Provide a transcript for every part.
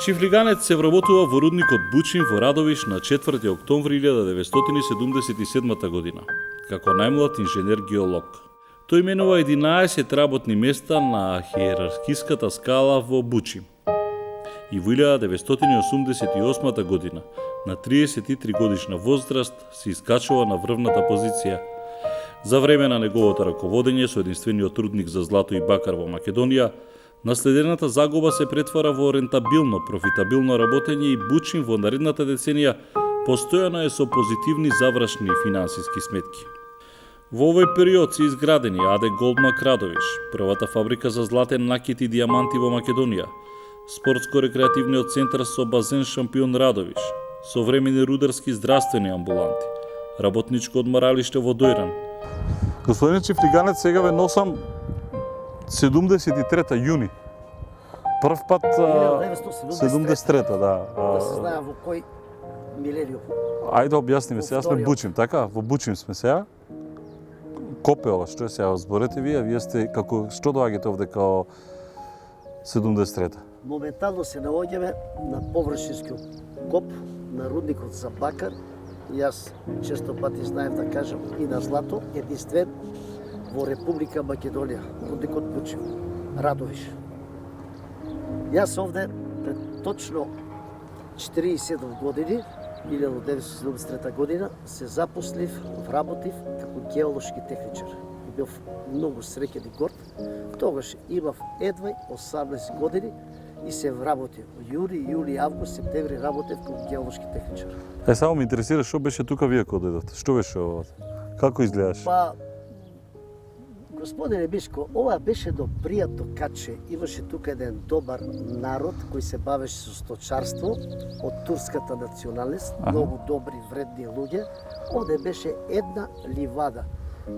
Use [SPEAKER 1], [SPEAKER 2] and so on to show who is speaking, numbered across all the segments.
[SPEAKER 1] Чифлиганец се вработува во рудникот Бучин во Радовиш на 4 октомври 1977 година, како најмлад инженер-геолог. Тој менува 11 работни места на хиерархиската скала во Бучин. И во 1988 година, на 33 годишна возраст, се искачува на врвната позиција. За време на неговото раководење со единствениот рудник за злато и бакар во Македонија, наследената загуба се претвара во рентабилно, профитабилно работење и Бучин во наредната деценија постојано е со позитивни завршни финансиски сметки. Во овој период се изградени АД Голдмак Радовиш, првата фабрика за златен накит и дијаманти во Македонија, спортско-рекреативниот центар со базен Шампион Радовиш, современи рударски здравствени амбуланти, работничко одморалиште во Дојран.
[SPEAKER 2] Господин Чифлиганец, сега ве носам 73-та јуни. Прв пат 73-та, да.
[SPEAKER 3] Да се знае во кој милениум.
[SPEAKER 2] Ајде објасни ми сега, сме Бучим, така? Во Бучим сме сега. Копе ова, што е сега, зборете вие сте како, што доаѓате овде као 73-та?
[SPEAKER 3] Моментално се наоѓаме на површинскиот коп на рудникот за бакар. Јас често пати знаев да кажам и на злато, единствен во Република Македонија, рудникот Бучин, Радовиш. Јас овде пред точно 47 години, 1973 година, се запослив, вработив како геолошки техничар. Бев многу среќен и горд. Тогаш имав едва 18 години и се вработив. Јуни, јули, август, септември работев како геолошки техничар.
[SPEAKER 2] Само ме интересира што беше тука вие кога дојдовте. Што беше ова? Како изгледаш?
[SPEAKER 3] Па, господине Мишко, ова беше до пријатно каче. Имаше тука еден добар народ кој се бавеше со сточарство од турската националност, многу добри, вредни луѓе. Овде беше една ливада.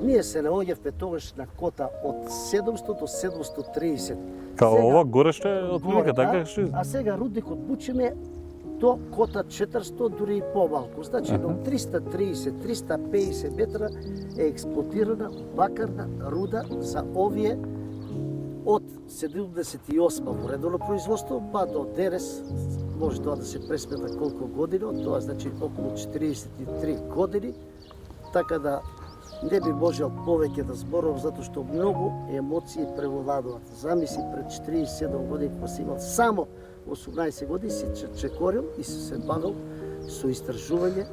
[SPEAKER 3] Ние се наоѓавме тогаш на кота од 700 до 730.
[SPEAKER 2] Као ова горе што е од луѓе, така што?
[SPEAKER 3] А сега рудникот Бучим е до кота 400, дури и помалку. Значи, до 330-350 метра е експлоатирана бакарна руда за овие од 78 во редовно производство, па до денес, може тоа да се пресмета колку години, тоа значи околу 43 години, така да не би можел повеќе да зборувам, затоа што многу емоции превладуваат. Замисли пред 47 години, кога си имал само 18 години, си чекорил и се бавил со истражување,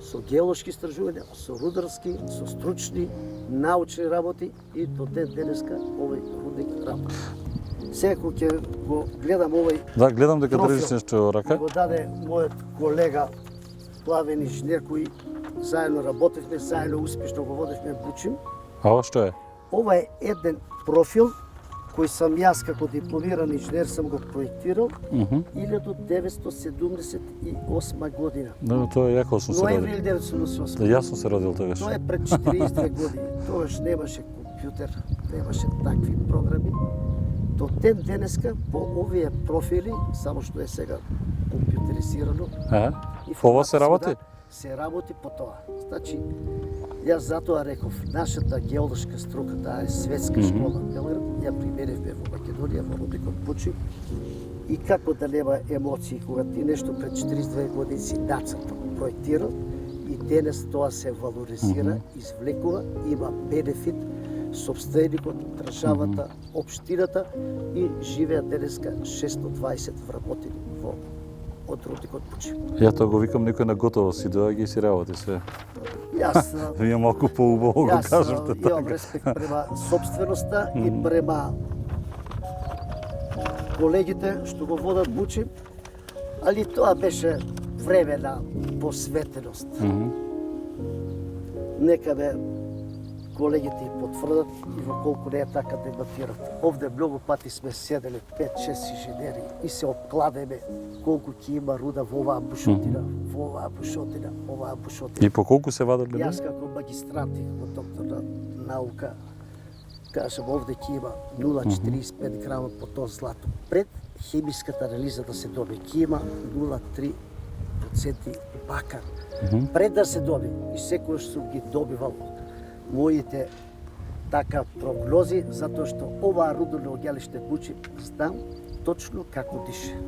[SPEAKER 3] со геолошки истражувања, со рударски, со стручни, научни работи и до ден денеска овој рудник работи. Сега кога ќе го гледам овој
[SPEAKER 2] Да, гледам дека држиш нешто рака.
[SPEAKER 3] Го даде мојот колега, главен инженер, кој заедно работевме, заедно успешно го водевме Бучим.
[SPEAKER 2] А ова што е?
[SPEAKER 3] Ова е еден профил кој сам јас како дипломиран инженер сам го проектирал 1978 година.
[SPEAKER 2] Да, тоа е јако сум се родил.
[SPEAKER 3] Ноември 1978.
[SPEAKER 2] Да, јас сум се родил тогаш.
[SPEAKER 3] Тоа е пред 42 години. Тогаш немаше компјутер, немаше такви програми. До ден денеска по овие профили, само што е сега компјутеризирано.
[SPEAKER 2] Ова се работи?
[SPEAKER 3] Се работи по тоа. Значи, јас затоа реков, нашата геолошка струка, таа е светска школа Белград, ја применивме во Македонија, во рудникот Бучин. И како да нема емоции кога ти нешто пред 42 години си нацртал, проектирал и денес тоа се валоризира, извлекува, има бенефит сопственикот, државата, општината и живеат денеска 620 вработени во од рудникот Бучин.
[SPEAKER 2] Ја тоа го викам некој на готово си доаѓа и си работи све.
[SPEAKER 3] Јас
[SPEAKER 2] Вие малку поубаво го кажете така.
[SPEAKER 3] Јас имам респект према сопственоста и према колегите што го водат Бучин, али тоа беше време на посветеност. Нека бе колегите и потврдат и во колку не е така дебатират. Овде многу пати сме седели 5-6 инженери и се обкладеме колку ќе има руда во оваа бушотина, во оваа бушотина, оваа бушотина.
[SPEAKER 2] И по колку се вадат луѓе?
[SPEAKER 3] Јас како магистрант и како доктор на наука кажам овде ќе има 0,45 грама по тон злато. Пред хемиската анализа да се доби ќе има 0,3% бакар. Пред да се доби и секојаш сум ги добивал моите така прогнози, затоа што оваа рудно оѓалиште Бучин знам точно како дише.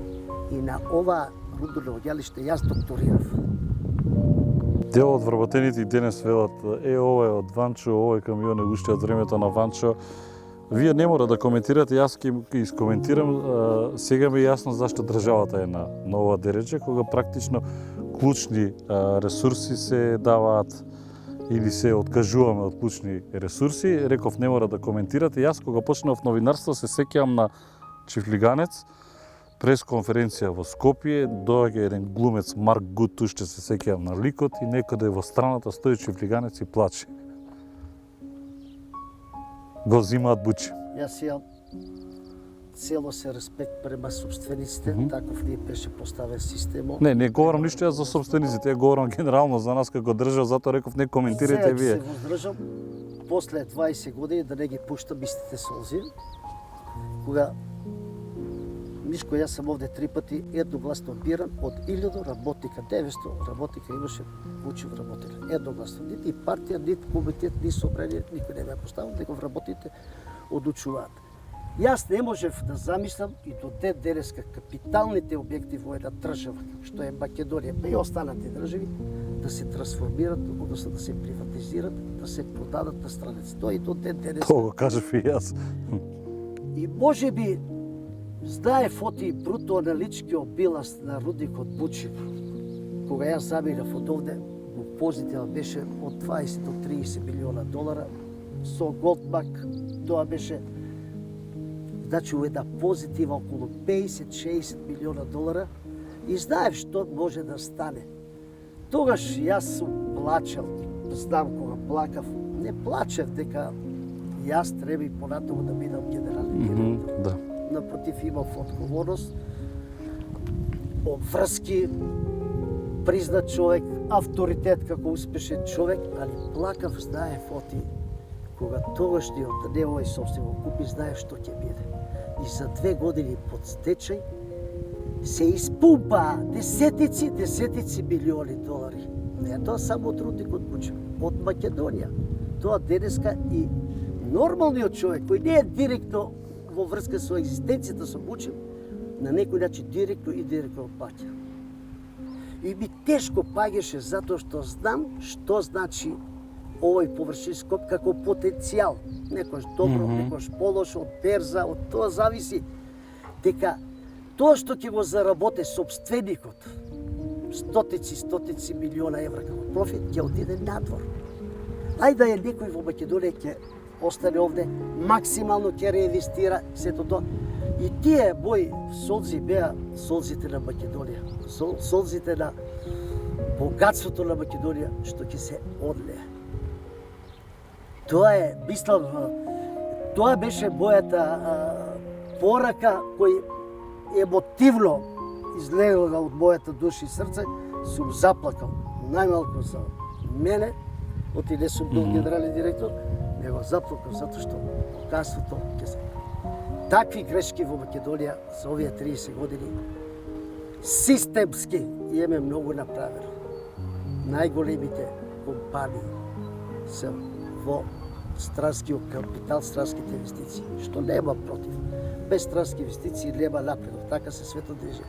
[SPEAKER 3] И на ова рудно наоѓалиште јас докторирав.
[SPEAKER 2] Дел од вработените и денес велат ова е од Ванчо, овој камион е уште од времето на Ванчо. Вие не мора да коментирате, јас ќе искоментирам. Сега ми е јасно зашто државата е на ова дереже, кога практично клучни ресурси се даваат или се откажуваме од клучни ресурси. Реков не мора да коментирате. Јас кога почнав новинарство се сеќавам на Чифлиганец, пресконференција во Скопје, доаѓа еден глумец Марк Гут, уште се сеќавам на ликот, и некаде во страната стои Чифлиганец и плаче. Го зимаат бучи.
[SPEAKER 3] Јас ја цело се респект према собствениците, таков ни беше поставен системот.
[SPEAKER 2] Не говорам ништо јас за собствениците, ја говорам генерално за нас како држава, затоа реков не коментирате вие.
[SPEAKER 3] Сега се воздржам, после 20 години да не ги пуштам истите солзи, кога Мишко, јас сам овде 3 пати едногласно биран од 1000 работника, 900 работника имаше Бучев работеле. Едногласно. Нити партија, нити комитет, нити собрание, никој не ме поставил, него вработите одлучуваат. Јас не можев да замислам и до ден денеска капиталните објекти во една држава, што е Македонија, па и останати држави, да се трансформират, односно да се приватизират, да се продадат на странеци. Тоа и до ден денеска.
[SPEAKER 2] Тоа го кажав и јас.
[SPEAKER 3] И може би знае фоти бруто-аналитичкиот биланс на рудникот Бучев. Кога јас заминав од овде, го позитива беше од 20 до 30 милиона долара, со Голдбак тоа беше, значи у една позитива околу 50-60 милиона долара, и знаев што може да стане. Тогаш јас сум плачал, знам кога плакав, не плачев дека јас треба и понатаму да бидам генерален директор.
[SPEAKER 2] Да.
[SPEAKER 3] Напротив, имав одговорност, обврски, признат човек, авторитет како успешен човек, али плакав, знае фоти, кога тогашниот неговој собствен купи, знае што ќе биде. И за 2 години под стечај се испумпаа десетици милиони долари. Не тоа само од рудникот Бучев, од Македонија. Тоа денеска и нормалниот човек, кој не е директно во врска со екзистенцијата со Бучев, на некој начин директно и директно паѓа. И ми тешко паѓаше затоа што знам што значи овој површински коп како потенцијал. Некојаш добро, некојаш полошо, од берза, од тоа зависи дека тоа што ќе го заработи собственикот, стотици милиона евра како профит, ќе отиде надвор. Ајде да е некој во Македонија ќе остане овде, максимално ќе реинвестира сето тоа. И тие мои солзи беа солзите на Македонија, солзите на богатството на Македонија што ќе се одлее. Тоа е, мислам, тоа беше мојата порака кој емотивно излегла од мојата душа и срце, сум заплакал најмалку за мене, оти не сум бил генерален директор, него заплакав затоа што богатството ќе се. Такви грешки во Македонија за овие 30 години системски имаме многу направено. Најголемите компании се во странскиот капитал, странските инвестиции, што нема против. Без странски инвестиции нема напредок, така се светот движи.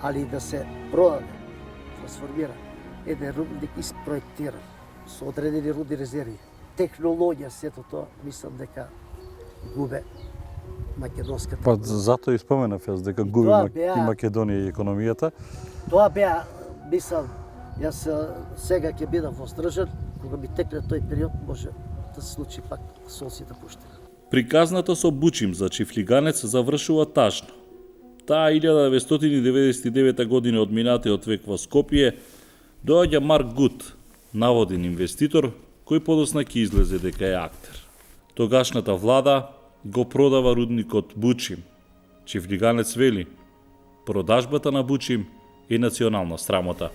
[SPEAKER 3] Али да се продаде, трансформира еден рудник испроектиран со одредени рудни резерви, технологија, сето тоа, мислам дека губе македонската.
[SPEAKER 2] Па затоа и споменав јас дека губи и Македонија и економијата.
[SPEAKER 3] Тоа беа, мислам, јас сега ќе бидам воздржан, кога ми текне тој период, може да се случи пак солси да пуштам.
[SPEAKER 1] Приказната со Бучим за Чифлиганец завршува тажно. Таа 1999 година од минатиот век во Скопје доаѓа Марк Гут, наводен инвеститор, кој подосна ќе излезе дека е актер. Тогашната влада го продава рудникот Бучим. Чифлиганец вели: продажбата на Бучим е национална срамота.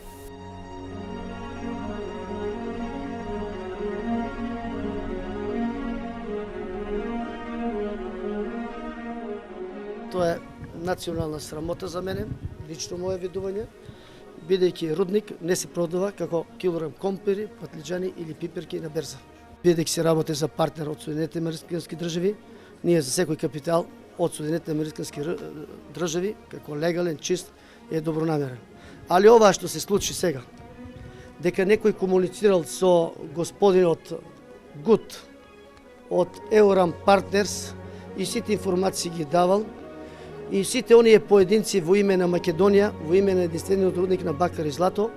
[SPEAKER 3] Тоа е национална срамота за мене, лично моје видување, бидејќи рудник не се продава како килограм компири, патлиџани или пиперки на берза. Бидејќи се работи за партнер од Соединетите американски држави, ние за секој капитал од Соединетите американски држави како легален, чист е добронамерен. Али ова што се случи сега, дека некој комуницирал со господинот Гут од Еурам Партнерс и сите информации ги давал, и сите оние поединци во име на Македонија, во име на единствениот рудник на бакар и злато,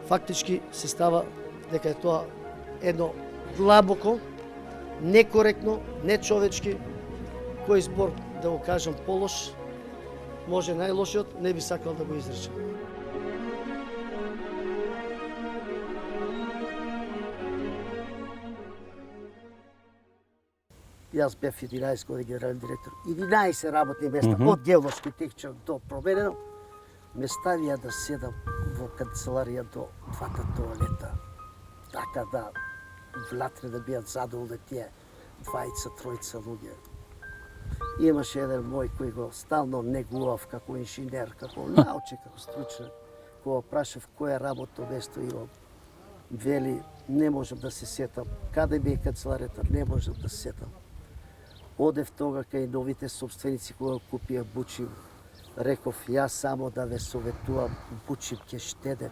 [SPEAKER 3] фактички се става дека е тоа едно длабоко, некоректно, нечовечки, кој збор, да го кажам, полош, може најлошиот, не би сакал да го изречам. Јас бев 11 години генерален директор. 11 работни места, од геолошки техничар до променено, ме ставија да седам во канцеларија до двата тоалета. Така да влатре да биат задоволни тие двајца, тројца луѓе. Имаше еден мој кој го стално негував како инженер, како научник, како стручен. Кога прашав која работно место имам, вели, не можам да се сетам. Каде би е канцеларијата, не можам да се сетам. Одев тога кај новите собственици кога купија Бучим. Реков, јас само да ве советувам, Бучим ќе штеде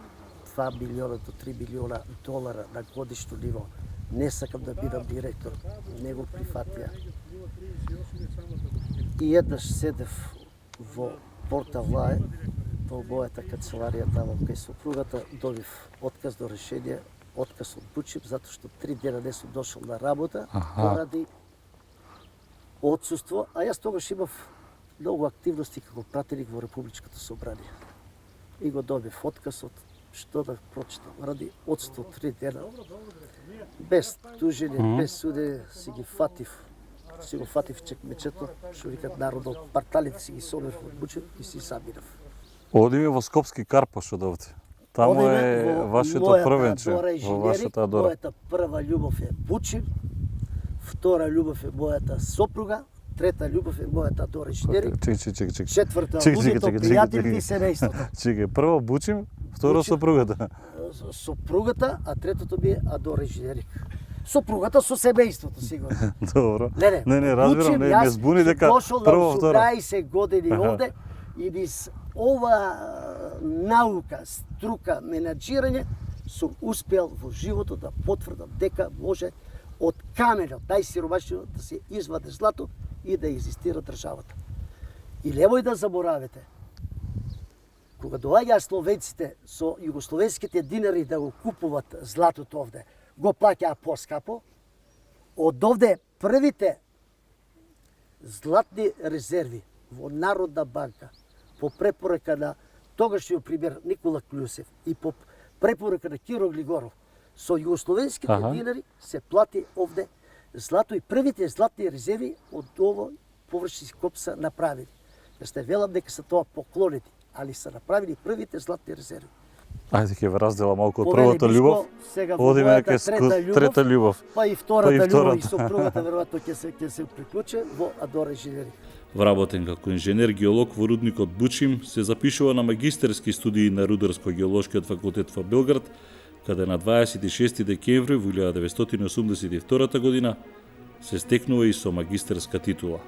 [SPEAKER 3] 2 милиона до 3 милиона долара на годишно ниво. Не сакам да бидам директор. Не го прифатија. И еднаш седев во Порта Влае, во мојата канцеларија таму кај сопругата, добив отказ до решение, отказ од Бучим, затоа што 3 дена не сум дошол на работа, поради отсуство, а јас тогаш имав многу активности како пратеник во Републичкото собрание. И го добив отказ од што да прочитам, ради отсуство 3 дена. Без тужење, без суде, си го фатив чекмечето, што викат народно, парталите си ги собрав од Бучим и си самирав.
[SPEAKER 2] Одиме во Скопски Карпош од овде. Таму е вашето првенче, во вашата Адора.
[SPEAKER 3] Мојата прва љубов е Бучим, втора љубов е мојата сопруга, трета љубов е мојата Адора инженерик, четврта луѓето, пријателите и семејството.
[SPEAKER 2] Чекај, прво Бучим, второ сопругата.
[SPEAKER 3] Сопругата, а третото ми е Адора инженерик. Сопругата со семејството, сигурно.
[SPEAKER 2] Добро. Не, разбирам, не збуни дека прво, второ.
[SPEAKER 3] 18 години овде и низ ова наука, струка, менаџирање, сум успеал во животот да потврдам дека може од каменот, најсиромашниот, да се изваде злато и да екзистира државата. И немој да заборавите, кога доаѓаа словенците со југословенските динари да го купуват златото овде, го плаќаа поскапо, од овде првите златни резерви во Народна банка по препорака на тогашниот премиер Никола Клюсев и по препорака на Киро Глигоров со југословенските динари се плати овде злато и првите златни резерви од ово површински коп се направени. Јас не велам дека се тоа поклонети, али се направени првите златни резерви.
[SPEAKER 2] Ајде ќе ве раздела малку од првата љубов. Одиме кај трета љубов.
[SPEAKER 3] Па и втората љубов и сопругата веројатно ќе се приклучи во Адора инженерик.
[SPEAKER 1] Вработен како инженер-геолог во рудникот Бучим, се запишува на магистерски студии на Рударско-геолошкиот факултет во Белград, каде на 26 декември во 1982 година се стекнува и со магистерска титула.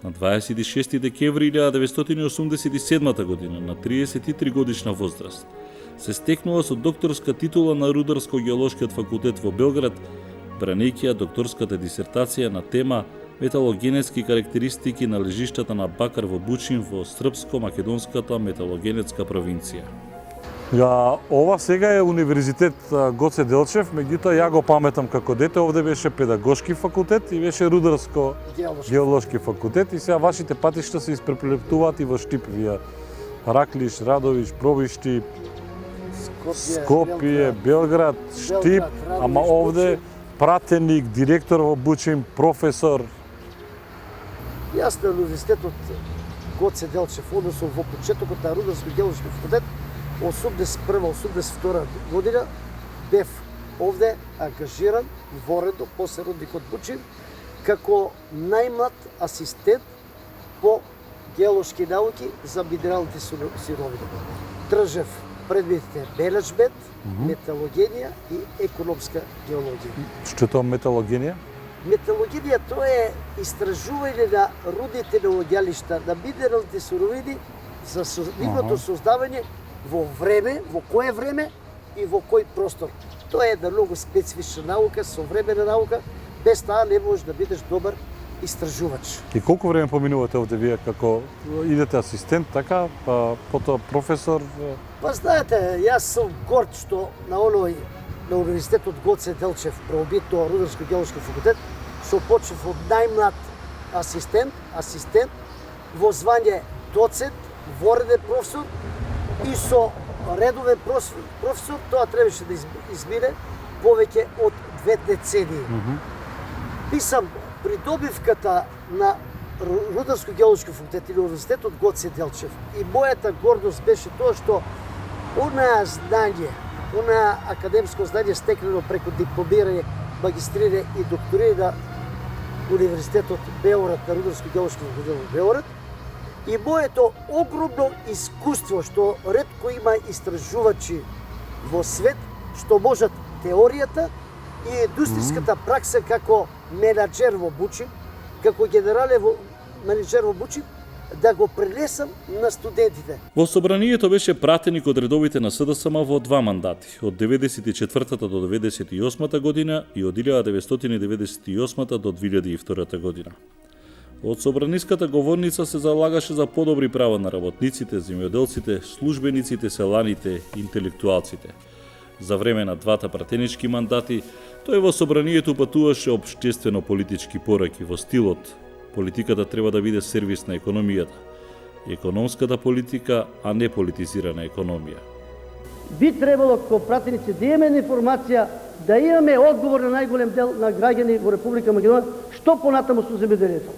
[SPEAKER 1] На 26 декември 1987 година, на 33 годишна возраст, се стекнува со докторска титула на Рударско-геолошкиот факултет во Белград, бранејќи ја докторската дисертација на тема металогенетски карактеристики на лежиштата на бакар во Бучим во српско-македонската металогенетска провинција.
[SPEAKER 2] Ова сега е Универзитет Гоце Делчев, меѓутоа ја го паметам како дете, овде беше педагошки факултет и беше Рударско геолошки факултет и сега вашите патишта се испреплетуваат и во Штип, вие Раклиш, Радовиш, Пробишти, Скопје, Белград, Штип, ама овде пратеник, директор во Бучим, професор.
[SPEAKER 3] Јас на Универзитетот Гоце Делчев, односно во почетокот на Рударско геолошки факултет, 81-82 година бев овде ангажиран воредно после рудникот Бучим како најмлад асистент по геолошки науки за минералните сировини. Држев предметите менеджмент, металогенија и економска геологија.
[SPEAKER 2] Што е тоа металогенија?
[SPEAKER 3] Металургија тоа е истражување на рудните наоѓалишта, на минералните суровини за нивното создавање во време, во кое време и во кој простор. Тоа е една многу специфична наука, современа наука, без таа не можеш да бидеш добар истражувач.
[SPEAKER 2] И колку време поминувате овде вие како идете асистент, така, па потоа професор?
[SPEAKER 3] Па знаете, јас сум горд што на универзитетот Гоце Делчев, правобитно Рударско-геолошки факултет, што почнав од најмлад асистент во звање доцент, вореден професор и со редовен професор, тоа требаше да измине повеќе од 2 децении. Писам придобивката на Рударско-геолошки факултет или универзитетот Гоце Делчев и мојата гордост беше тоа што онаа знање, онаа академско знање стекнено преку дипломирање, магистрирање и докторирање на Универзитетот Београд, на Рударско-геолошки факултет во Београд, и моето огромно искуство што ретко има истражувачи во свет што можат теоријата и индустријската пракса како менаџер во Бучин, како генерален менаџер во Бучин, да го пренесам на студентите.
[SPEAKER 1] Во собранието беше пратеник од редовите на СДСМ во 2 мандати, од 94-та до 98-та година и од 1998-та до 2002 година. Од собраниската говорница се залагаше за подобри права на работниците, земјоделците, службениците, селаните, интелектуалците. За време на двата пратенички мандати, тој во собранието патуваше општествено-политички пораки во стилот: политиката треба да биде сервис на економијата, економската политика, а не политизирана економија.
[SPEAKER 4] Би требало како пратеници да имаме информација, да имаме одговор на најголем дел на граѓани во Република Македонија, што понатаму со земјоделието.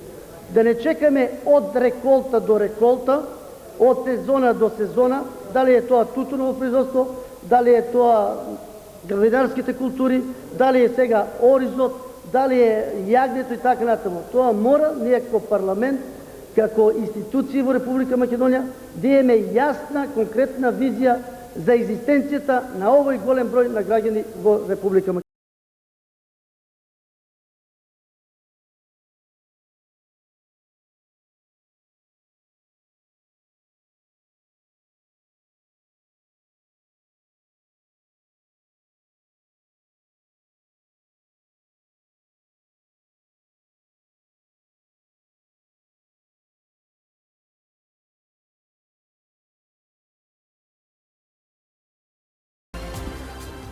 [SPEAKER 4] Да не чекаме од реколта до реколта, од сезона до сезона, дали е тоа тутуново производство, дали е тоа градинарските култури, дали е сега оризот, дали е јагнето и така натаму. Тоа мора ние како парламент, како институции во Република Македонија, да имаме јасна, конкретна визија за екзистенцијата на овој голем број на граѓани во Република Македонија.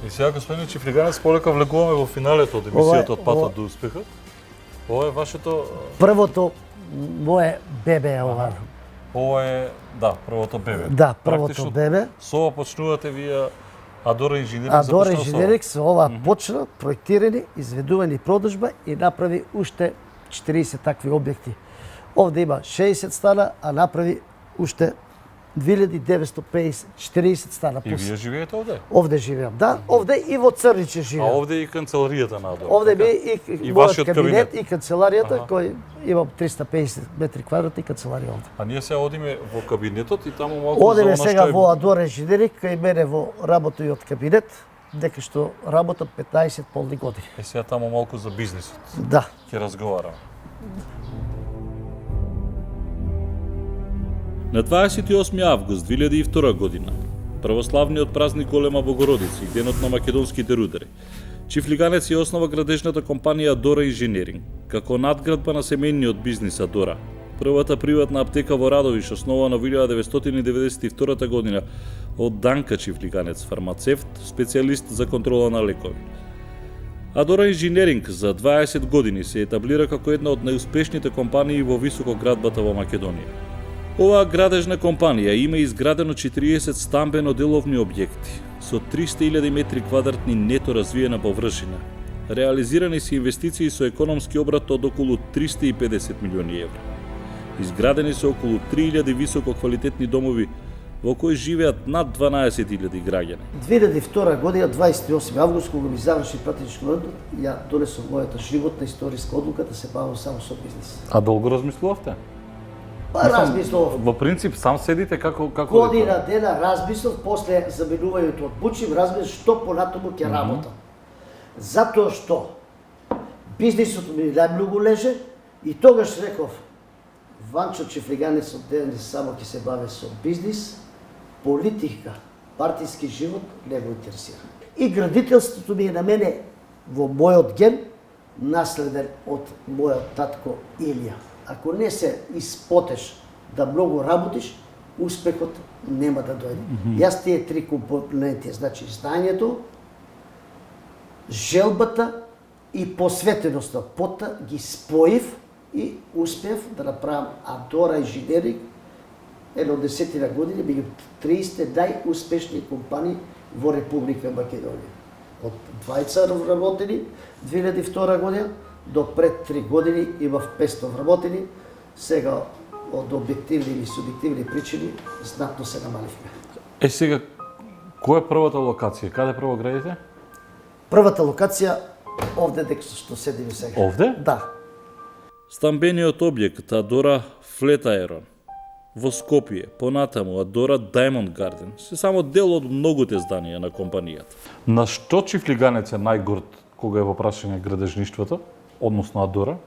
[SPEAKER 2] И сега, господин Чифлиганец, полека влегуваме во финалето од емисијата од Патот до успехот. Ова е вашето...
[SPEAKER 3] Првото мое бебе е ова.
[SPEAKER 2] Ова е, да, првото бебе.
[SPEAKER 3] Да, првото бебе.
[SPEAKER 2] Со ова почнувате вие Адора инженеринг.
[SPEAKER 3] Адора инженеринг со ова почна, проектирани, изведувани продажба и направи уште 40 такви објекти. Овде има 60 стана, а направи уште 2950-40 стана.
[SPEAKER 2] И вие живеете овде?
[SPEAKER 3] Овде живеам, да. Овде и во Црниче живеам.
[SPEAKER 2] А овде и канцеларијата на Адора?
[SPEAKER 3] Овде ми и мојот кабинет и канцеларијата, кој имам 350 метри квадратни канцеларија овде.
[SPEAKER 2] А ние се одиме во кабинетот и таму малку
[SPEAKER 3] одиме сега во Адора инженеринг, кај мене во работа и од кабинет, дека што работам 15 полни години.
[SPEAKER 2] Е сега таму малку за бизнисот.
[SPEAKER 3] Да.
[SPEAKER 2] Ќе разговараме.
[SPEAKER 1] На 28 август 2002 година, православниот празник Голема Богородица и денот на македонските рудари, Чифлиганец ја основа градежната компанија Адора инженеринг, како надградба на семејниот бизнис Адора. Првата приватна аптека во Радовиш, основана во 1992 година од Данка Чифлиганец, фармацевт, специјалист за контрола на лекови. Адора инженеринг за 20 години се етаблира како една од најуспешните компании во високоградбата во Македонија. Оваа градежна компанија има изградено 40 стамбено-деловни објекти со 300.000 метри квадратни нето развиена површина. Реализирани се инвестиции со економски обрат од околу 350 милиони евра. Изградени се околу 3000 висококвалитетни домови во кои живеат над 12.000 граѓани.
[SPEAKER 3] 2002 година, 28 август, кога ми заврши пратенички мандат, ја донесов мојата животна историска одлука да се бавам само со бизнис.
[SPEAKER 2] А долго размислувавте?
[SPEAKER 3] Па размислов.
[SPEAKER 2] Во принцип сам седите како
[SPEAKER 3] година дена размислов, после заменувањето од Бучин, размислов што понатаму ќе работам. Затоа што Бизнисот ми најмногу леже и тогаш реков, Ванчо Чифлиганец од ден само ќе се бави со бизнис, политика, партиски живот не го интересира. И градителството ми е на мене во мојот ген, наследен од мојот татко Илија. Ако не се испотеш да многу работиш, успехот нема да дојде. Јас тие три компоненти, значи знањето, желбата и посветеноста, пота ги споив и успев да направам Адора инженеринг, едно 10 години, меѓу 30 најуспешни компании во Република Македонија. Од 20 вработени 2002 година до пред 3 години имав 500 вработени, сега од објективни или субјективни причини знатно се намаливме.
[SPEAKER 2] Сега, која е првата локација? Каде прво градите?
[SPEAKER 3] Првата локација овде дека што седиме сега.
[SPEAKER 2] Овде?
[SPEAKER 3] Да.
[SPEAKER 1] Стамбениот објект Адора Флетаерон во Скопје, понатаму Адора Diamond Garden, се само дел од многуте зданија на компанијата.
[SPEAKER 2] На што Чифлиганец е најгорд кога е во прашање градежништвото, односно Адора?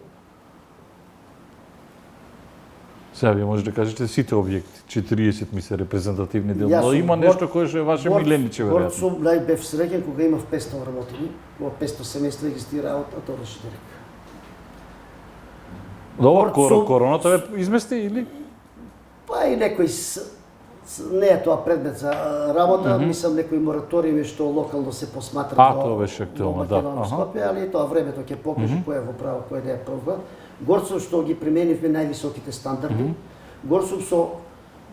[SPEAKER 2] Сега вие може да кажете сите објекти, 40 ми се репрезентативни дел, но има нешто кое што е ваше милениче,
[SPEAKER 3] веројатно.
[SPEAKER 2] веројатно.
[SPEAKER 3] Сум најбев среќен кога имав 500 вработени, во 500 семејства регистрира од Адора инженеринг.
[SPEAKER 2] Добро,
[SPEAKER 3] Горцу-
[SPEAKER 2] короната ве измести или?
[SPEAKER 3] Па и некој не е тоа предмет за работа, мислам некои мораториуми што локално се посматрат
[SPEAKER 2] Тоа беше актуелно,
[SPEAKER 3] во
[SPEAKER 2] да.
[SPEAKER 3] Македонија, Скопје, али тоа времето ќе покаже кој е во право, кој не е право. Горцов што ги применивме највисоките стандарди. Горцов со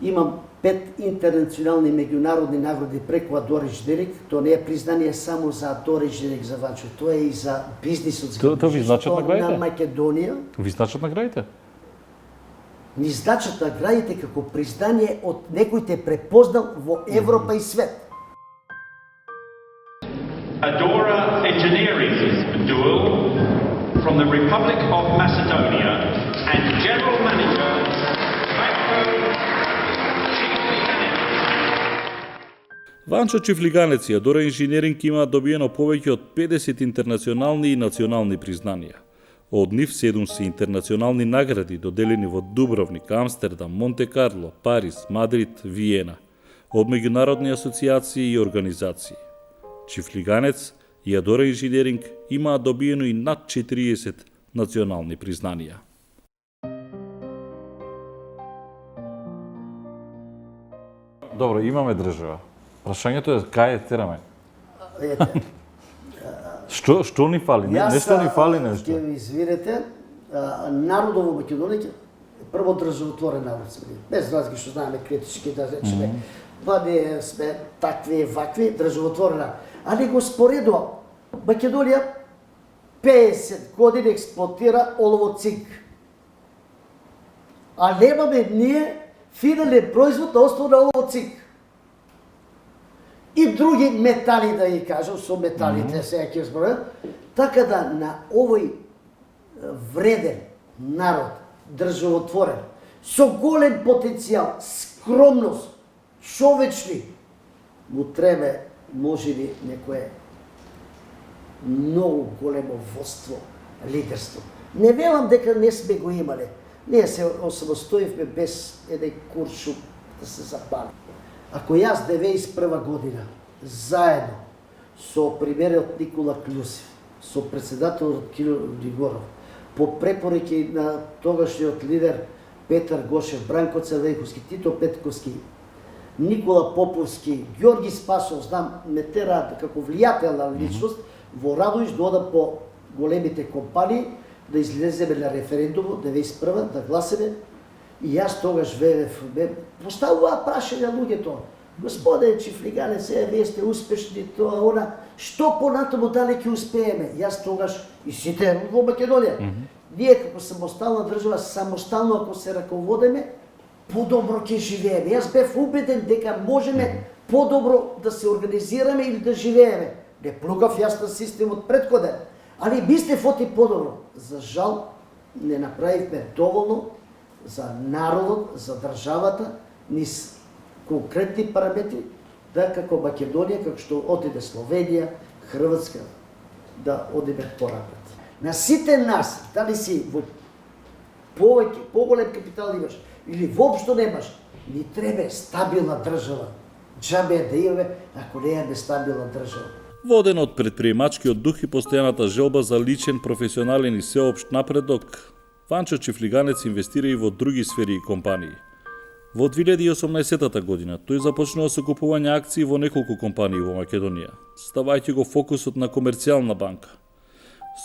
[SPEAKER 3] имам 5 интернационални меѓународни награди преку Адора инженеринг. Тоа не е признание само за Адора инженеринг за Ванчо, тоа е и за бизнисот.
[SPEAKER 2] Тоа ви значат наградите?
[SPEAKER 3] на Македонија.
[SPEAKER 2] Ви значат наградите?
[SPEAKER 3] Ни значат наградите како признание од некој те препознал во Европа и свет.
[SPEAKER 5] Adora Engineering Duel from the Republic of Macedonia and General Manager Vako Čifliganec.
[SPEAKER 1] Ванчо Чифлиганец и Адора инженеринг имаат добиено повеќе од 50 интернационални и национални признанија. Од нив 7 се интернационални награди доделени во Дубровник, Амстердам, Монте Карло, Париз, Мадрид, Виена, од меѓународни асоциации и организации. Чифлиганец и Адора инженеринг имаат добиено и над 40 национални признанија.
[SPEAKER 2] Добро, имаме држава. Прашањето е кај тераме?
[SPEAKER 3] Ете,
[SPEAKER 2] Што ни фали? Нешто ни фали нешто.
[SPEAKER 3] Ќе ви извинете, народот во Македонија прво државотворен народ сме. Без разлики што знаеме критички да речеме, па не сме такви вакви државотворена. Али го споредувам. Македонија 50 години експлоатира олово цинк. А немаме ние финален производ на основа на олово цинк. И други метали, да ги кажам, со металите сега ќе зборам, така да на овој вреден народ, државотворен, со голем потенцијал, скромност, човечни, му треба можеби некое многу големо водство, лидерство. Не велам дека не сме го имале. Ние се осамостоивме без еден куршум да се забави. Ако јас 91 година, заедно со премиерот Никола Клюсев, со председателот Киро Дигоров, по препораки на тогашниот лидер Петар Гошев, Бранко Црвенковски, Тито Петковски, Никола Поповски, Ѓорги Спасов, знам, ме тераат како влијателна личност, во Радоиш да одам по големите компании, да излеземе на референдумот 91 да гласеме. И јас тогаш поставува прашање луѓето. Господе Чифлиганец, вие сте успешни, тоа, она, што понатаму дали ќе успееме? Јас тогаш и сите во Македонија. Ние како самостална држава, самостално ако се раководиме, подобро ќе живееме. Јас бев убеден дека можеме подобро да се организираме или да живееме. Не плукав јас на системот претходен, али мислев оти подобро. За жал, не направивме доволно за народот, за државата, низ конкретни параметри, да како Македонија, како што отиде Словенија, Хрватска, да одиме порапред. на сите нас, дали си во поголем капитал имаш или воопшто немаш, ни треба стабилна држава. Џабе е да имаме, ако не имаме стабилна држава.
[SPEAKER 1] Воден од предприемачкиот дух и постојаната желба за личен, професионален и сеопшт напредок, Ванчо Чифлиганец инвестира и во други сфери и компании. Во 2018 година тој започнува со купување акции во неколку компании во Македонија, ставајќи го фокусот на комерцијална банка.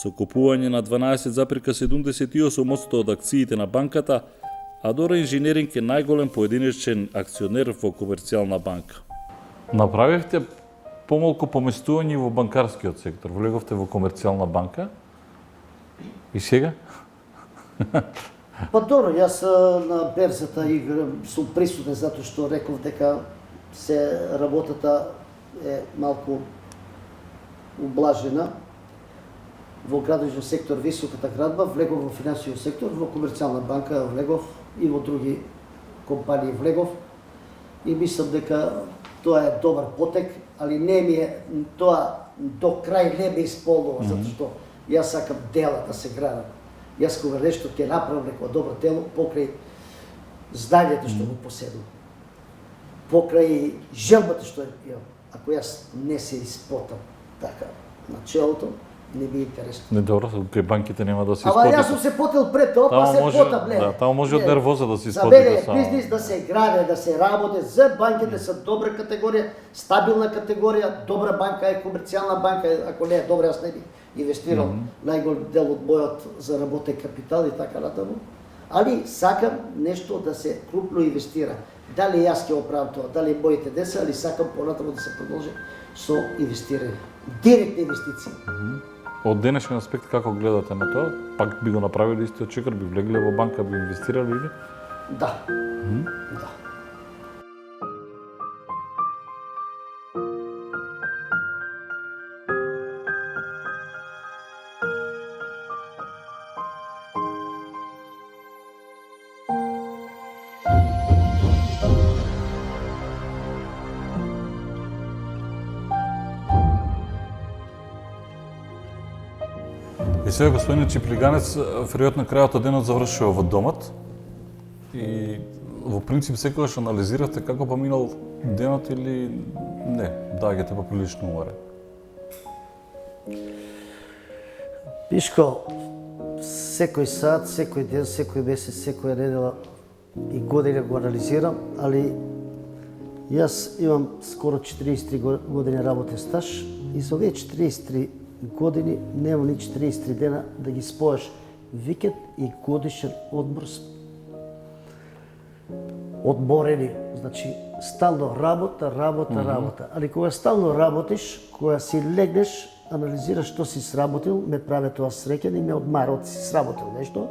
[SPEAKER 1] Со купување на 12,78% од акциите на банката, Адора Инженеринг е најголем поединечен акционер во комерцијална банка.
[SPEAKER 2] Направивте помалку поместување во банкарскиот сектор, влеговте во комерцијална банка и сега?
[SPEAKER 3] Па добро, јас на берзата играм, сум присутен затоа што реков дека се работата е малку ублажена. Во градежен сектор високата градба, влегов во финансиот сектор, во комерцијална банка влегов и во други компании влегов. И мислам дека тоа е добар потек, али не ми е тоа до крај не ме исполнува, затоа што јас сакам дела да се градат. Јас кога нешто ќе направам некоја добро дело, покрај знањето што го поседувам, покрај желбата што имам, ако јас не се испотам така на челото, не ми е интересно.
[SPEAKER 2] Не добро, кај банките нема да се
[SPEAKER 3] Ама
[SPEAKER 2] испоти.
[SPEAKER 3] јас сум се потел пред тоа, па се потам, не.
[SPEAKER 2] Да, таму може од нервоза да се
[SPEAKER 3] За
[SPEAKER 2] испоти.
[SPEAKER 3] мене е бизнис да се граде, да се работи, за банките се добра категорија, стабилна категорија, добра банка е комерцијална банка, ако не е добра, јас не би инвестирал најголем дел од мојот заработен капитал и така натаму. Али сакам нешто да се крупно инвестира. Дали јас ќе оправам тоа, дали моите деца, али сакам понатаму да се продолжи со инвестирање. Директни инвестиции.
[SPEAKER 2] Од денешен аспект како гледате на тоа? Пак би го направиле истиот чекор, би влегле во банка, би инвестирале или?
[SPEAKER 3] Да. Да.
[SPEAKER 2] И сега господинот Чифлиганец, веројатно крајот од денот завршува во домот и во принцип секогаш анализиравте како поминал денот или не, доаѓате поприлично уморен.
[SPEAKER 3] Пишко, секој сат, секој ден, секој месец, секоја недела и година го анализирам, али јас имам скоро 43 години работен стаж и за овие 43 години нема ни 43 дена да ги спојаш викенд и годишен одмор. Одморени, значи стално работа. Али кога стално работиш, кога си легнеш, анализираш што си сработил, ме прави тоа среќен и ме одмара од си сработил нешто.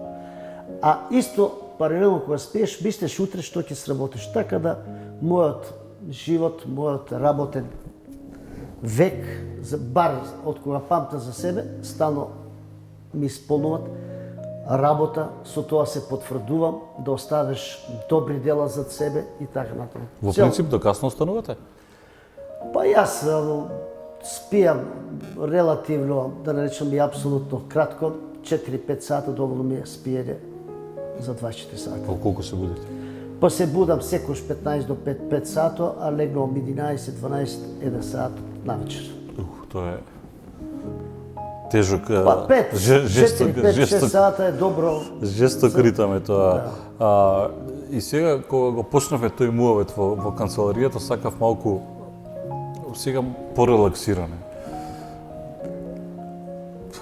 [SPEAKER 3] А исто паралелно кога спиеш, мислиш утре што ќе сработиш. Така да мојот живот, мојот работен век, бар од кога памтам за себе, стално ми исполнуват работа, со тоа се потврдувам да оставиш добри дела зад себе и така натаму.
[SPEAKER 2] Во принцип до касно останувате?
[SPEAKER 3] Па јас спијам релативно, да не речам и апсолутно кратко, 4-5 сата доволно ми е спиење за 24 сата.
[SPEAKER 2] Во колку се будите?
[SPEAKER 3] Па се будам секојаш 15 до 5 сато, а легнувам 11-12-1 сат навечер.
[SPEAKER 2] Тоа е тежок,
[SPEAKER 3] Па 5, 4-5-6 сата е добро.
[SPEAKER 2] Жесток ритам е тоа. И сега, кога го почнавме тој муавет во канцеларијата, сакав малку сега порелаксиране.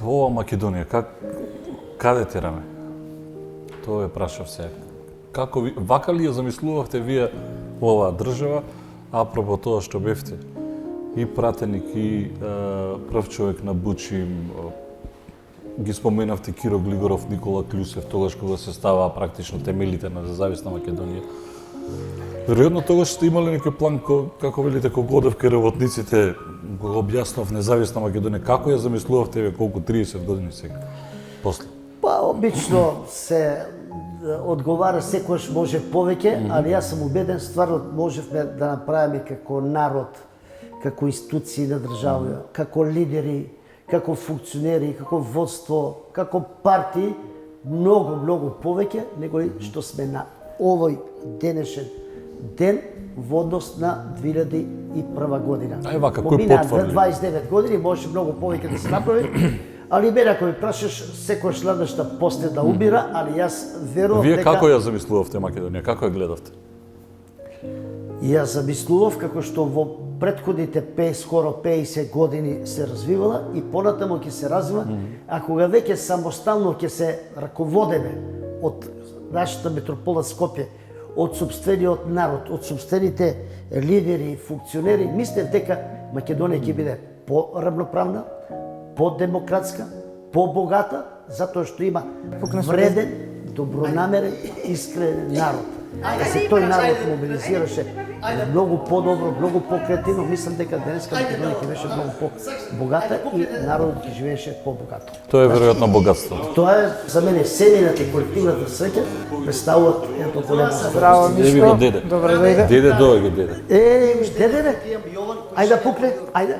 [SPEAKER 2] Ова Македонија, каде тераме? Тоа е прашав сега. Вака ли ја замислувавте вие оваа држава, апропо тоа што бевте и пратеник и прв човек на Бучим, ги споменавте Киро Глигоров, Никола Клюсев, тогаш кога се ставаа практично темелите на независна Македонија. Веројатно тогаш сте имале некој план, како велите, кога одевке работниците, го објаснав независна Македонија, како ја замислувавте ве колку 30 години сега? После?
[SPEAKER 3] Па обично се одговара секојаш може повеќе, али јас сум убеден стварно можевме да направиме како народ, како институции на држава, како лидери, како функционери, како водство, како партии, многу повеќе него што сме на овој денешен ден во однос на 2001 година.
[SPEAKER 2] Ај вака, кој
[SPEAKER 3] Поминаа
[SPEAKER 2] потврди?
[SPEAKER 3] 29 години, може многу повеќе да се направи, али мене ако ме прашаш, секојаш следваща после да убира, али јас верувам
[SPEAKER 2] Вие
[SPEAKER 3] дека...
[SPEAKER 2] како ја замислувавте Македонија? Како ја гледавте?
[SPEAKER 3] Јас замислував како што во претходните скоро 50 години се развивала и понатаму ќе се развива, а кога веќе самостално ќе се раководеме од нашата метропола Скопје, од собствениот народ, од собствените лидери и функционери, мислев дека Македонија ќе биде по-равноправна, по-демократска, по-богата, затоа што има вреден, добронамерен, искрен народ. Да се тој народ мобилизираше многу по-добро, многу по-креативно, мислам дека денеска Македонија ќе беше многу по-богата и народот ќе живееше по-богато.
[SPEAKER 2] Тоа е веројатно богатство.
[SPEAKER 3] Тоа е за мене семејната и колективната среќа представуваат едно големо
[SPEAKER 6] Браво,
[SPEAKER 2] Еви
[SPEAKER 6] Мишко.
[SPEAKER 2] го деде.
[SPEAKER 6] Добро дојде.
[SPEAKER 2] Деде дојде, деде.
[SPEAKER 3] Деде, ајде да пукне, ајде.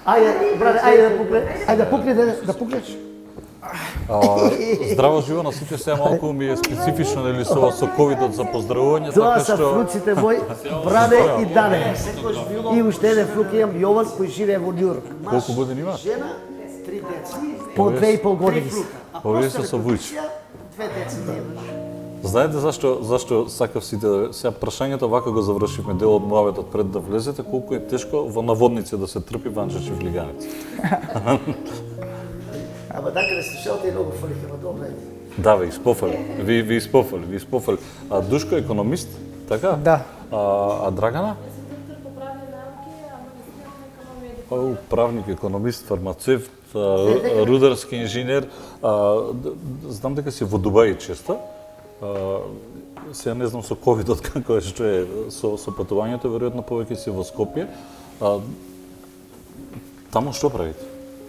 [SPEAKER 3] Ајде, брате, ајде да пукне, ајде да пукне, деде, да пукнеш.
[SPEAKER 2] Здраво живо на сите, сега малку ми е специфично нели со ковидот за поздравување,
[SPEAKER 3] Тоа
[SPEAKER 2] така
[SPEAKER 3] се
[SPEAKER 2] што
[SPEAKER 3] фруците мои, Бране и Дане. И уште еден фрук имам, Јован, кој живее во Њујорк.
[SPEAKER 2] колку години има?
[SPEAKER 3] Жена, 3 деца. По 2,5 години.
[SPEAKER 2] Овие се со Вујч.
[SPEAKER 3] 2 деца имаш.
[SPEAKER 2] Знаете зашто сакав сите да сега прашањето вака го завршивме дел од муаветот пред да влезете, колку е тешко во наводници да се трпи Ванче Влиганец.
[SPEAKER 3] Ама така да слушалте и многу фалиха, но добре.
[SPEAKER 2] Да, ви испофали. Ви испофали. А Душко е економист, така?
[SPEAKER 6] Да.
[SPEAKER 2] А Драгана? Правник, економист, фармацевт, рударски инженер. Знам дека си во Дубај често. Сега не знам со ковидот како е, што е со патувањето, веројатно повеќе си во Скопје. Таму што правите?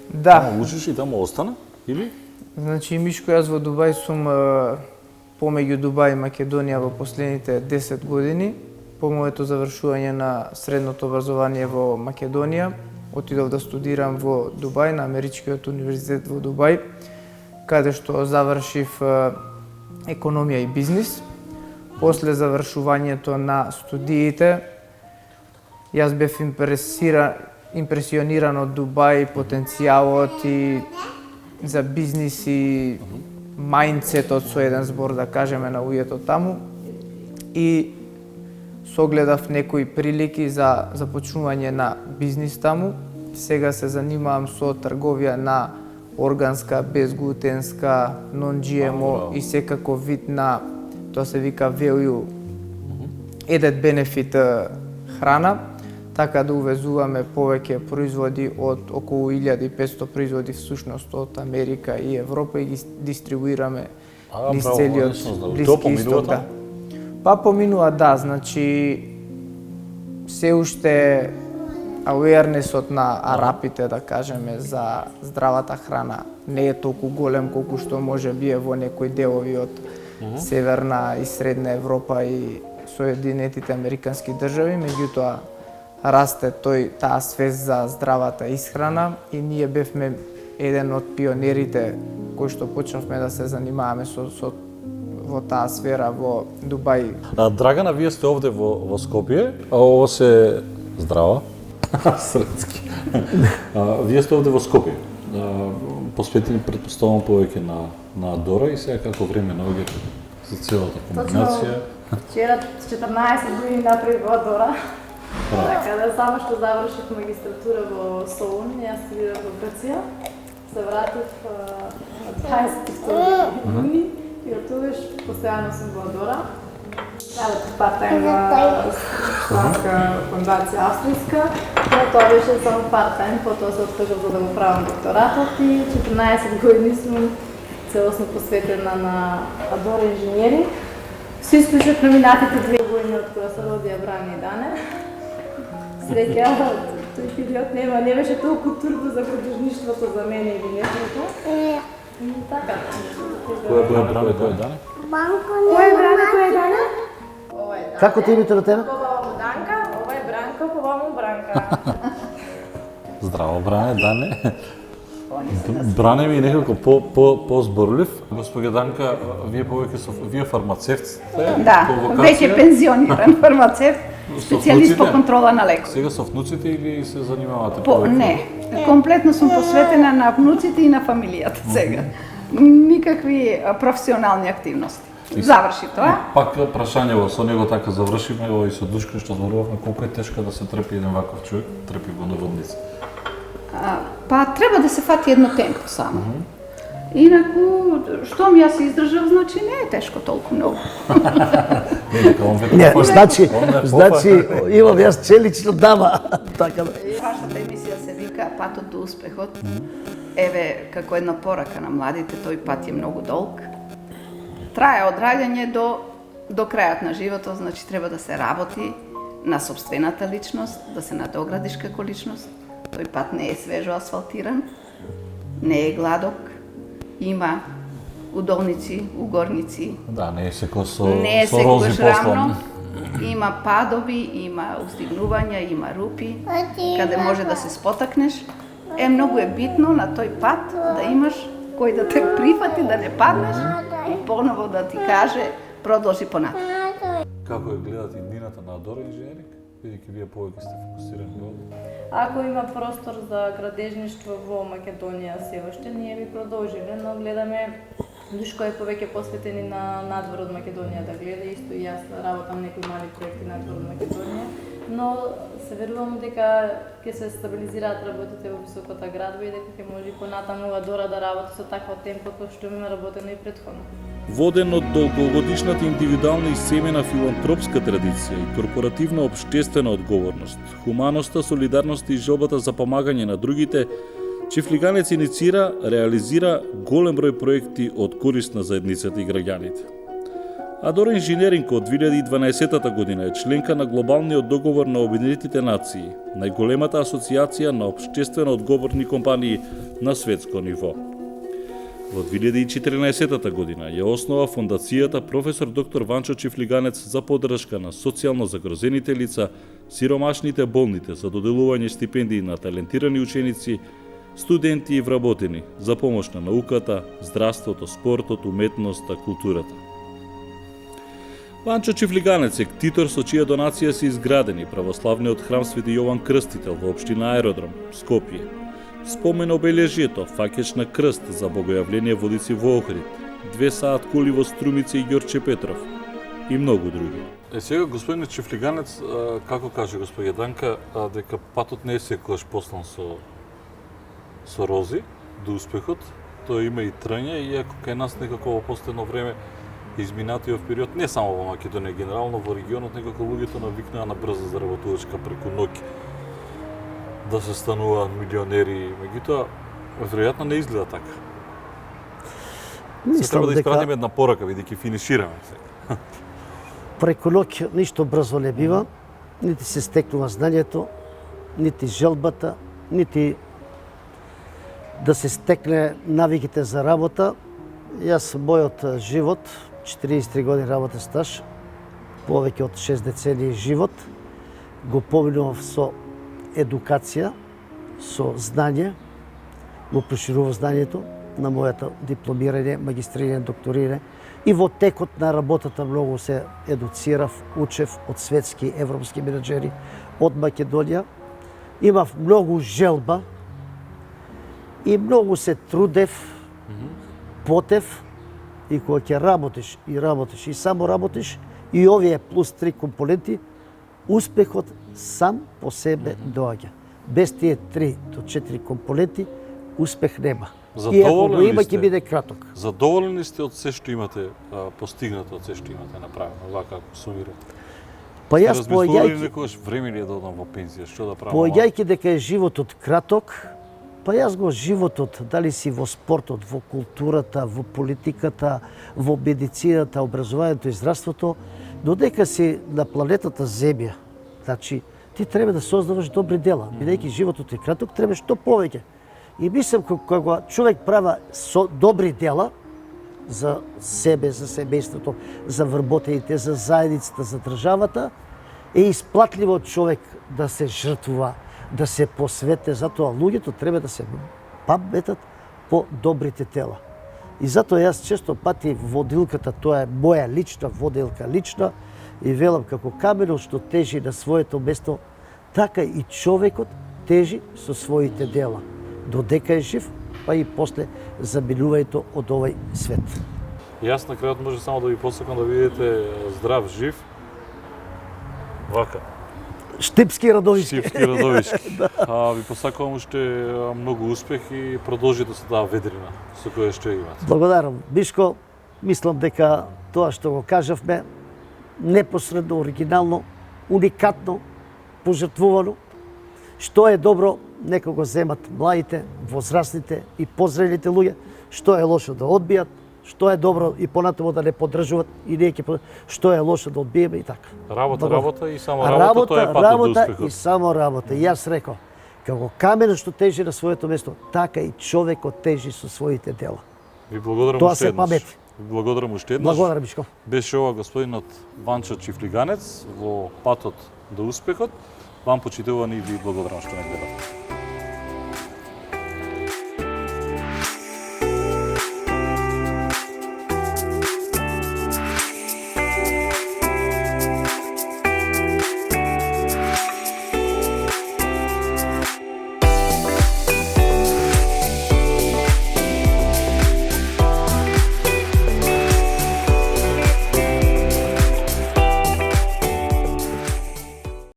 [SPEAKER 6] Да.
[SPEAKER 2] Таму учиш и таму остана? Или?
[SPEAKER 6] Значи, Мишко, јас во Дубај сум помеѓу Дубај и Македонија во последните 10 години. По моето завршување на средното образование во Македонија, отидов да студирам во Дубај, на Америчкиот универзитет во Дубај, каде што завршив економија и бизнис. После завршувањето на студиите, јас бев импресиониран од Дубај, потенцијалот и за бизнис и мајндсетот, со еден збор да кажеме, на луѓето таму. И согледав некои прилики за започнување на бизнис таму. Сега се занимавам со трговија на органска, безглутенска, non-GMO и секако вид на, тоа се вика value added benefit храна, така да увезуваме повеќе производи од околу 1500 производи всушност од Америка и Европа и ги дистрибуираме низ целиот Блиски Исток. Да. Па поминува, да, значи се уште awarenessот на арапите, да кажеме, за здравата храна не е толку голем колку што може би е во некои делови од Северна и Средна Европа и Соединетите Американски држави, меѓутоа расте таа свест за здравата исхрана и ние бевме еден од пионерите кои што почнавме да се занимаваме во таа сфера во Дубај.
[SPEAKER 2] Драгана, вие сте овде во Скопје, а ово се здрава. Средски. Вие сте овде во Скопје. Посветени претпоставувам повеќе на Дора и сега како време наоѓате за целата комбинација.
[SPEAKER 7] Вчера 14 години направи во Дора. Така да само што завршив магистратура во Солун, јас студирав во Грција. Се вратив на 22 јуни и од тогаш постојано сум во Дора. Работев парт-тајм во Шланска фондација австријска, но тоа беше само парт-тајм, потоа се откажав за да го правам докторатот и 14 години сум целосно посветена на Дора инженеринг. Се исклучок на минатите 2 години од кога се родија Бране и Дане. Среќа, тој период не беше толку турбо за продажништвото за мене или нешто. И така.
[SPEAKER 2] Кој е Бране, кој е Дане?
[SPEAKER 7] Кој е Бране, кој е Дане?
[SPEAKER 3] Како ти името на тебе?
[SPEAKER 7] По баба му Данка, ова е Бранка, по баба му Бранка.
[SPEAKER 2] Здраво, Бране, да не. Бране ми е некако по-зборлив. Господја Данка, вие фармацевт сте?
[SPEAKER 8] Да, веќе пензиониран фармацевт, специјалист по контрола на лекови.
[SPEAKER 2] Сега со внуците или се занимавате?
[SPEAKER 8] Не, комплетно сум посветена на внуците и на фамилијата сега. Никакви професионални активности. Заврши тоа.
[SPEAKER 2] Пак прашање со него така завршиме, и со Душко што зборувавме, колку е тешко да се трпи еден ваков човек, трпи го наводници.
[SPEAKER 8] Па треба да се фати едно темпо само. Инаку, штом јас издржав, значи не е тешко толку многу.
[SPEAKER 3] Не, значи имам јас челично дама. Така да.
[SPEAKER 8] Вашата емисија се вика Патот до успехот. Еве, како една порака на младите, тој пат е многу долг. Трае од раѓање до крајот на животот, значи треба да се работи на сопствената личност, да се надоградиш како личност. Тој пат не е свежо асфалтиран, не е гладок, има удолници, угорници.
[SPEAKER 2] Да, не е секој
[SPEAKER 8] не е
[SPEAKER 2] со рози
[SPEAKER 8] рамно.
[SPEAKER 2] послан.
[SPEAKER 8] Има падови, има уздигнувања, има рупи, каде може да се спотакнеш. Многу е битно на тој пат да имаш кој да те прифати, да не паднеш и поново да ти каже продолжи понатаму.
[SPEAKER 2] Како ја гледате иднината на Адора инженеринг? Бидејќи вие повеќе сте фокусирани во
[SPEAKER 7] Ако има простор за градежништво во Македонија се уште, ние би продолжиле, но гледаме Душко е повеќе посветени на надвор од Македонија да гледа, исто и јас работам некои мали проекти надвор од Македонија, но се верувам дека ќе се стабилизираат работите во високата градба и дека ќе може понатаму Адора да работи со такво темпо како што има работено и претходно.
[SPEAKER 1] Воден од долгогодишната индивидуална и семена филантропска традиција и корпоративна општествена одговорност, хуманоста, солидарноста и желбата за помагање на другите, Чифлиганец инициира, реализира голем број проекти од корист на заедницата и граѓаните. Адора инженеринг од 2012 година е членка на глобалниот договор на Обединетите нации, најголемата асоциација на општествено одговорни компании на светско ниво. Во 2014 година ја основа фондацијата професор доктор Ванчо Чифлиганец за поддршка на социјално загрозените лица, сиромашните болните за доделување стипендии на талентирани ученици, студенти и вработени за помош на науката, здравството, спортот, уметноста, културата. Ванчо Чифлиганец е ктитор со чија донација се изградени православниот храм Свети Јован Крстител во општина Аеродром, Скопје. Спомен обележието фаќач на крст за богојавление водици во Охрид, 2 саат коли во Струмица и Ѓорче Петров и многу други.
[SPEAKER 2] Сега, господин Чифлиганец, како каже господја Данка, дека патот не е секогаш послан со рози до успехот, тоа има и трање, иако кај нас некако во последно време изминатиот период, не само во Македонија, генерално во регионот, некако луѓето навикнаа на брза заработувачка преку ноќ да се стануваат милионери, меѓутоа веројатно не изгледа така. Се треба да испратиме една порака, бидејќи финишираме сега.
[SPEAKER 3] Преку ноќ ништо брзо не бива, нити се стекнува знањето, нити желбата, нити да се стекне навиките за работа. Јас мојот живот, 43 години работен стаж, повеќе од 6 децении живот, го поминував со едукација, со знање, го проширував знањето на моето дипломирање, магистрирање, докторирање и во текот на работата многу се едуцирав, учев од светски, европски менеджери, од Македонија. Имав многу желба и многу се трудев, потев, и кога ќе работиш и само работиш, и овие плюс 3 компоненти, успехот сам по себе доаѓа. Без тие 3 до 4 компоненти, успех нема. И ако го има, ќе биде краток.
[SPEAKER 2] Задоволени сте од се што имате постигнато, од се што имате направено, вака како сумирате?
[SPEAKER 3] Па јас
[SPEAKER 2] поаѓајќи некогаш време ли е да одам во пензија, што да правам?
[SPEAKER 3] Поаѓајќи дека е животот краток, па јас го животот, дали си во спортот, во културата, во политиката, во медицината, образованието и здравството, додека си на планетата Земја, значи ти треба да создаваш добри дела, бидејќи животот е краток, треба што повеќе. И мислам кога човек права добри дела за себе, за семејството, за вработените, за заедницата, за државата, е исплатливо човек да се жртвува, да се посвете, затоа луѓето треба да се паметат по добрите тела. И затоа јас често пати водилката, тоа е моја лична водилка, лична, и велам како каменот што тежи на своето место, така и човекот тежи со своите дела. Додека е жив, па и после заминувањето од овој свет.
[SPEAKER 2] Јас на крајот може само да ви посакам да видите здрав, жив. Вака.
[SPEAKER 3] Штипски Радовишки.
[SPEAKER 2] Штипски Радовишки. Ви посакувам уште многу успех и продолжите со таа ведрина со која што имате.
[SPEAKER 3] Благодарам. Бишко, мислам дека тоа што го кажавме, непосредно, оригинално, уникатно, пожртвувано, што е добро, нека го земат младите, возрастните и позрелите луѓе, што е лошо да одбијат, што е добро и понатаму да не поддржуват и не ќе што е лошо да одбиеме и така.
[SPEAKER 2] Работа и само работа, тоа е патот до успехот.
[SPEAKER 3] И само работа. И јас реков, како каменот што тежи на своето место, така и човекот тежи со своите дела.
[SPEAKER 2] Ви благодарам
[SPEAKER 3] Тоа
[SPEAKER 2] уште
[SPEAKER 3] се
[SPEAKER 2] еднаш.
[SPEAKER 3] памети.
[SPEAKER 2] Ви благодарам уште еднаш.
[SPEAKER 3] Благодарам, Мишко.
[SPEAKER 2] Беше ова господинот Ванчо Чифлиганец во патот до успехот. Вам почитувани и ви благодарам што ме гледате.